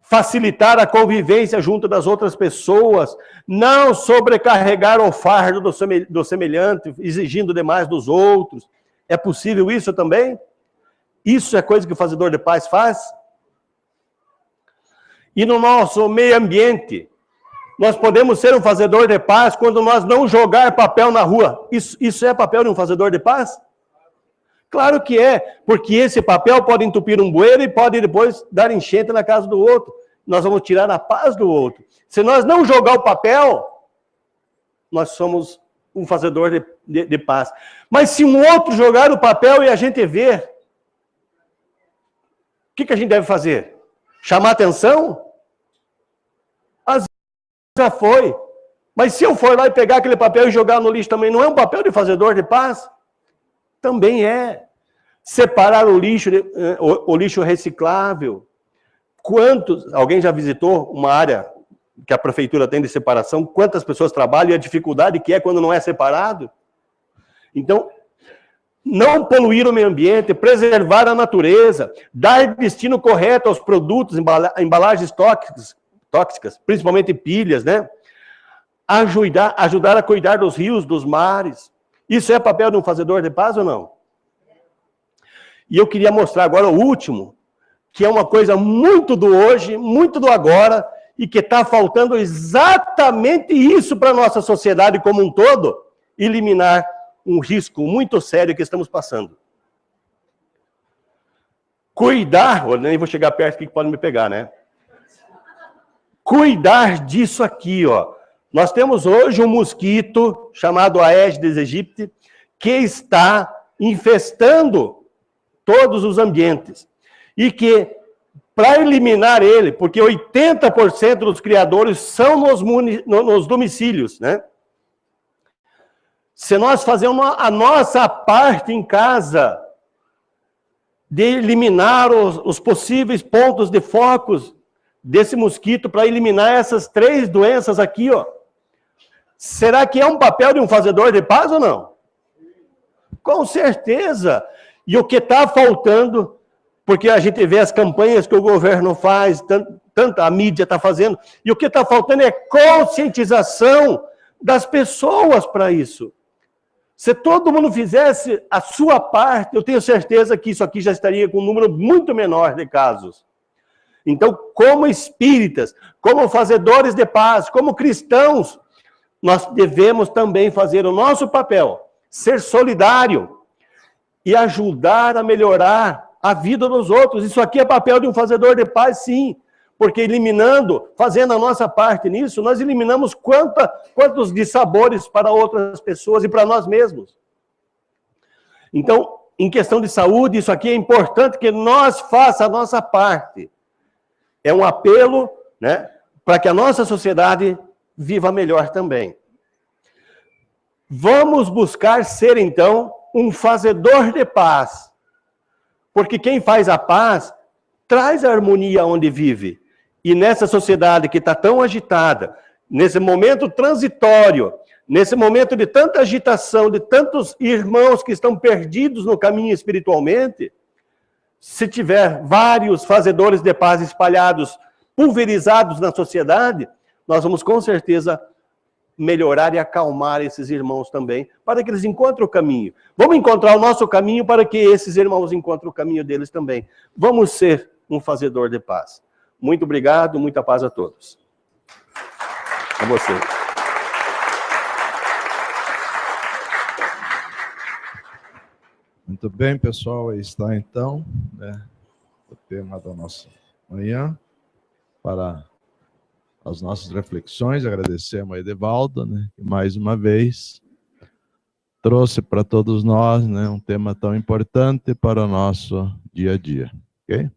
facilitar a convivência junto das outras pessoas, não sobrecarregar o fardo do semelhante, exigindo demais dos outros. É possível isso também? Isso é coisa que o fazedor de paz faz? E no nosso meio ambiente, nós podemos ser um fazedor de paz quando nós não jogar papel na rua. Isso é papel de um fazedor de paz? Claro que é, porque esse papel pode entupir um bueiro e pode depois dar enchente na casa do outro. Nós vamos tirar a paz do outro. Se nós não jogar o papel, nós somos um fazedor de paz. Mas se um outro jogar o papel e a gente ver, o que a gente deve fazer? Chamar atenção? Às vezes já foi. Mas se eu for lá e pegar aquele papel e jogar no lixo também, não é um papel de fazedor de paz? Também é. Separar o lixo reciclável. Alguém já visitou uma área que a prefeitura tem de separação? Quantas pessoas trabalham e a dificuldade que é quando não é separado? Então, não poluir o meio ambiente, preservar a natureza, dar destino correto aos produtos, embalagens tóxicas, principalmente pilhas, né? Ajudar a cuidar dos rios, dos mares. Isso é papel de um fazedor de paz ou não? E eu queria mostrar agora o último, que é uma coisa muito do hoje, muito do agora, e que está faltando exatamente isso para a nossa sociedade como um todo, eliminar um risco muito sério que estamos passando. Cuidar, eu nem vou chegar perto aqui que pode me pegar, né? Cuidar disso aqui, ó. Nós temos hoje um mosquito chamado Aedes aegypti que está infestando todos os ambientes. E que, para eliminar ele, porque 80% dos criadores são nos domicílios, né? Se nós fazermos a nossa parte em casa, de eliminar os possíveis pontos de focos desse mosquito, para eliminar essas 3 doenças aqui, ó. Será que é um papel de um fazedor de paz ou não? Com certeza. E o que está faltando, porque a gente vê as campanhas que o governo faz, tanta a mídia está fazendo, e o que está faltando é conscientização das pessoas para isso. Se todo mundo fizesse a sua parte, eu tenho certeza que isso aqui já estaria com um número muito menor de casos. Então, como espíritas, como fazedores de paz, como cristãos, nós devemos também fazer o nosso papel ser solidário e ajudar a melhorar a vida dos outros. Isso aqui é papel de um fazedor de paz, sim. Porque eliminando, fazendo a nossa parte nisso, nós eliminamos quantos dissabores para outras pessoas e para nós mesmos. Então, em questão de saúde, isso aqui é importante que nós façamos a nossa parte. É um apelo, né, para que a nossa sociedade viva melhor também. Vamos buscar ser, então, um fazedor de paz. Porque quem faz a paz traz a harmonia onde vive. E nessa sociedade que está tão agitada, nesse momento transitório, nesse momento de tanta agitação, de tantos irmãos que estão perdidos no caminho espiritualmente, se tiver vários fazedores de paz espalhados, pulverizados na sociedade, nós vamos com certeza melhorar e acalmar esses irmãos também, para que eles encontrem o caminho. Vamos encontrar o nosso caminho para que esses irmãos encontrem o caminho deles também. Vamos ser um fazedor de paz. Muito obrigado, muita paz a todos. A você. Muito bem, pessoal, aí está então, né, o tema da nossa manhã, para as nossas reflexões. Agradecemos a Edevaldo, né, que mais uma vez trouxe para todos nós, né, um tema tão importante para o nosso dia a dia. Ok?